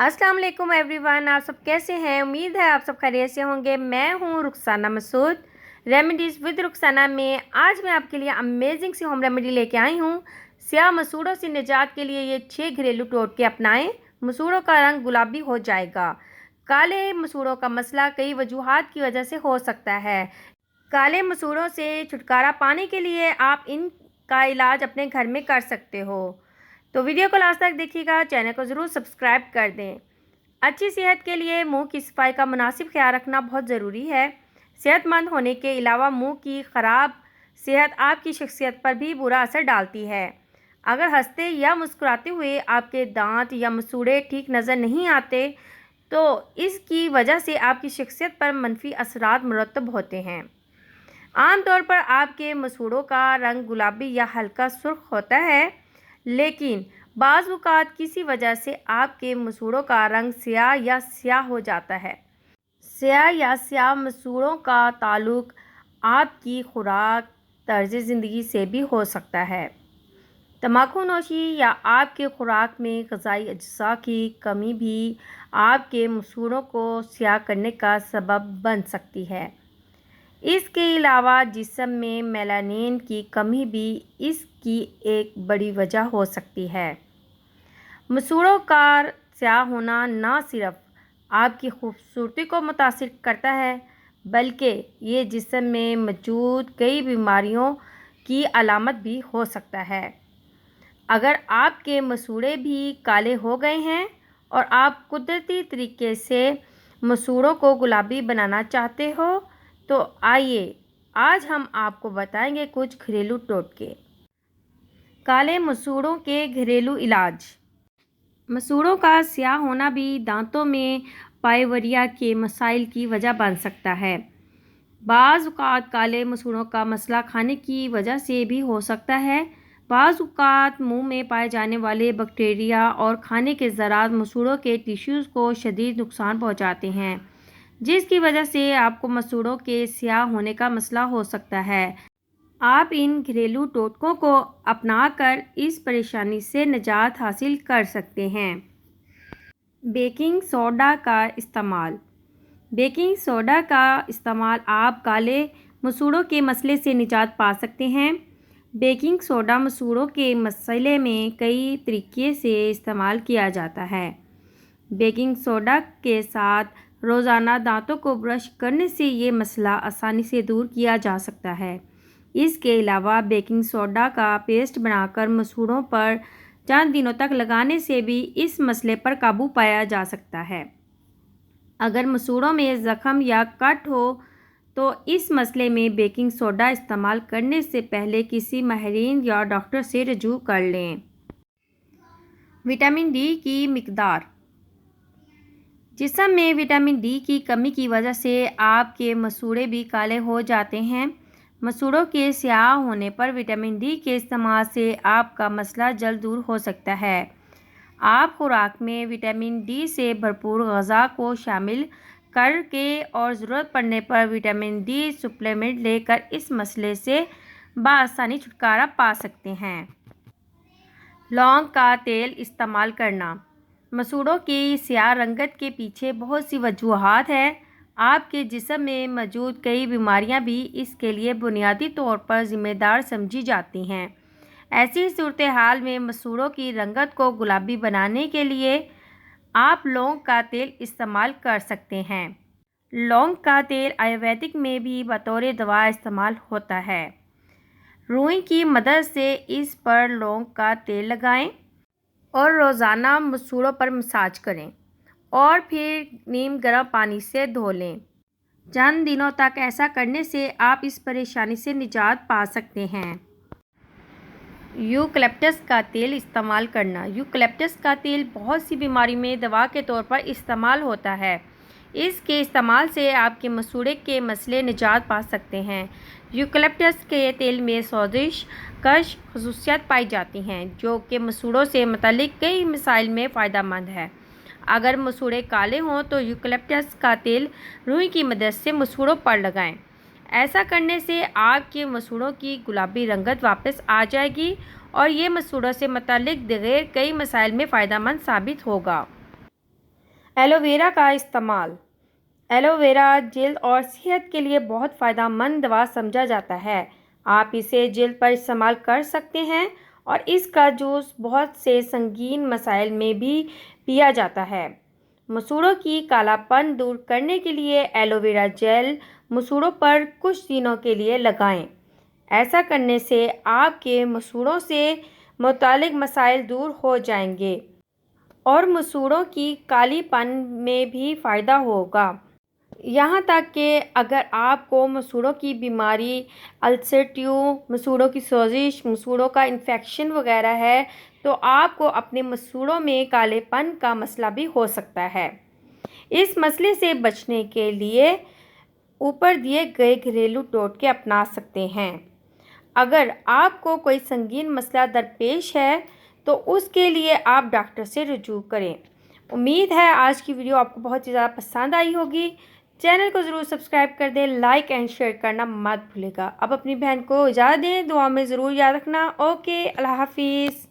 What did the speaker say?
अस्सलाम वालेकुम एवरीवन, आप सब कैसे हैं। उम्मीद है आप सब खैरियत से होंगे। मैं हूं रुखसाना मसूद, रेमेडीज़ विद रुखसाना में। आज मैं आपके लिए अमेजिंग सी होम रेमेडी लेके आई हूं। स्याह मसूड़ों से निजात के लिए ये 6 घरेलू टोटके अपनाएं। मसूड़ों का रंग गुलाबी हो जाएगा। काले मसूड़ों का मसला कई वजूहात की वजह से हो सकता है। काले मसूड़ों से छुटकारा पाने के लिए आप इनका इलाज अपने घर में कर सकते हो। तो वीडियो को लास्ट तक देखिएगा, चैनल को ज़रूर सब्सक्राइब कर दें। अच्छी सेहत के लिए मुंह की सफाई का मुनासिब ख्याल रखना बहुत ज़रूरी है। सेहतमंद होने के अलावा मुंह की ख़राब सेहत आपकी शख्सियत पर भी बुरा असर डालती है। अगर हंसते या मुस्कुराते हुए आपके दांत या मसूड़े ठीक नज़र नहीं आते तो इसकी वजह से आपकी शख्सियत पर मनफी असरात मुरतब होते हैं। आमतौर पर आपके मसूड़ों का रंग गुलाबी या हल्का सुर्ख होता है, लेकिन बाज़ औक़ात किसी वजह से आपके मसूड़ों का रंग स्याह या स्याह हो जाता है। स्याह या स्याह मसूड़ों का ताल्लुक़ आपकी खुराक, तर्ज़ ज़िंदगी से भी हो सकता है। तम्बाकू नोशी या आपके खुराक में ग़िज़ाई अज्जा की कमी भी आपके मसूड़ों को स्याह करने का सबब बन सकती है। इसके अलावा जिस्म में मेलानिन की कमी भी इसकी एक बड़ी वजह हो सकती है। मसूड़ों का स्याह होना न सिर्फ आपकी खूबसूरती को मुतासिर करता है, बल्कि ये जिस्म में मौजूद कई बीमारियों की अलामत भी हो सकता है। अगर आपके मसूड़े भी काले हो गए हैं और आप कुदरती तरीके से मसूड़ों को गुलाबी बनाना चाहते हो तो आइए आज हम आपको बताएंगे कुछ घरेलू टोटके। काले मसूड़ों के घरेलू इलाज। मसूड़ों का स्याह होना भी दांतों में पाइवरिया के मसाइल की वजह बन सकता है। बाज़ औक़ात काले मसूड़ों का मसला खाने की वजह से भी हो सकता है। बाज़ औक़ात मुंह में पाए जाने वाले बैक्टीरिया और खाने के ज़रात मसूड़ों के टिश्यूज़ को शदीद नुकसान पहुँचाते हैं, जिसकी वजह से आपको मसूड़ों के स्याह होने का मसला हो सकता है। आप इन घरेलू टोटकों को अपनाकर इस परेशानी से निजात हासिल कर सकते हैं। बेकिंग सोडा का इस्तेमाल। बेकिंग सोडा का इस्तेमाल आप काले मसूड़ों के मसले से निजात पा सकते हैं। बेकिंग सोडा मसूड़ों के मसले में कई तरीके से इस्तेमाल किया जाता है। बेकिंग सोडा के साथ रोज़ाना दांतों को ब्रश करने से ये मसला आसानी से दूर किया जा सकता है। इसके अलावा बेकिंग सोडा का पेस्ट बनाकर मसूड़ों पर चंद दिनों तक लगाने से भी इस मसले पर काबू पाया जा सकता है। अगर मसूड़ों में ज़ख़म या कट हो तो इस मसले में बेकिंग सोडा इस्तेमाल करने से पहले किसी माहिरीन या डॉक्टर से रजू कर लें। विटामिन डी की मिक़दार। जिस्म में विटामिन डी की कमी की वजह से आपके मसूड़े भी काले हो जाते हैं। मसूड़ों के स्याह होने पर विटामिन डी के इस्तेमाल से आपका मसला जल्द दूर हो सकता है। आप खुराक में विटामिन डी से भरपूर ग़िज़ा को शामिल करके और ज़रूरत पड़ने पर विटामिन डी सप्लीमेंट लेकर इस मसले से बआसानी छुटकारा पा सकते हैं। लौंग का तेल इस्तेमाल करना। मसूड़ों की स्याह रंगत के पीछे बहुत सी वजूहात हैं। आपके जिस्म में मौजूद कई बीमारियां भी इसके लिए बुनियादी तौर पर ज़िम्मेदार समझी जाती हैं। ऐसी सूरत हाल में मसूड़ों की रंगत को गुलाबी बनाने के लिए आप लौंग का तेल इस्तेमाल कर सकते हैं। लौंग का तेल आयुर्वेदिक में भी बतौर दवा इस्तेमाल होता है। रुई की मदद से इस पर लौंग का तेल लगाएं और रोज़ाना मसूड़ों पर मसाज करें और फिर नीम गर्म पानी से धो लें। चंद दिनों तक ऐसा करने से आप इस परेशानी से निजात पा सकते हैं। यूकलिप्टस का तेल इस्तेमाल करना। यूकलिप्टस का तेल बहुत सी बीमारी में दवा के तौर पर इस्तेमाल होता है। इसके इस्तेमाल से आपके मसूड़े के मसले निजात पा सकते हैं। यूकलिप्टस के तेल में सोजिश कश खसूसियत पाई जाती हैं, जो कि मसूड़ों से मुतल्लिक कई मसाइल में फ़ायदेमंद है। अगर मसूड़े काले हों तो यूकलिप्टस का तेल रुई की मदद से मसूड़ों पर लगाएं। ऐसा करने से आपके मसूड़ों की गुलाबी रंगत वापस आ जाएगी और ये मसूड़ों से मुतल्लिक दीगर कई मसाइल में फ़ायदेमंद साबित होगा। एलोवेरा का इस्तेमाल। एलोवेरा जल्द और सेहत के लिए बहुत फ़ायदेमंद दवा समझा जाता है। आप इसे जल्द पर इस्तेमाल कर सकते हैं और इसका जूस बहुत से संगीन मसाइल में भी पिया जाता है। मसूड़ों की कालापन दूर करने के लिए एलोवेरा जेल मसूड़ों पर कुछ दिनों के लिए लगाएं। ऐसा करने से आपके मसूड़ों से मुतालिक मसाइल दूर हो जाएंगे और मसूड़ों की कालीपन में भी फ़ायदा होगा। यहाँ तक कि अगर आपको मसूड़ों की बीमारी, अल्सरेटिव, मसूड़ों की सोजिश, मसूड़ों का इन्फेक्शन वगैरह है, तो आपको अपने मसूड़ों में कालेपन का मसला भी हो सकता है। इस मसले से बचने के लिए ऊपर दिए गए घरेलू टोटके अपना सकते हैं। अगर आपको कोई संगीन मसला दरपेश है तो उसके लिए आप डॉक्टर से रुजू करें। उम्मीद है आज की वीडियो आपको बहुत ही ज़्यादा पसंद आई होगी। चैनल को ज़रूर सब्सक्राइब कर दें, लाइक एंड शेयर करना मत भूलिएगा। अब अपनी बहन को इजाज़त दें, दुआ में ज़रूर याद रखना। ओके, अल्लाह हाफिज़।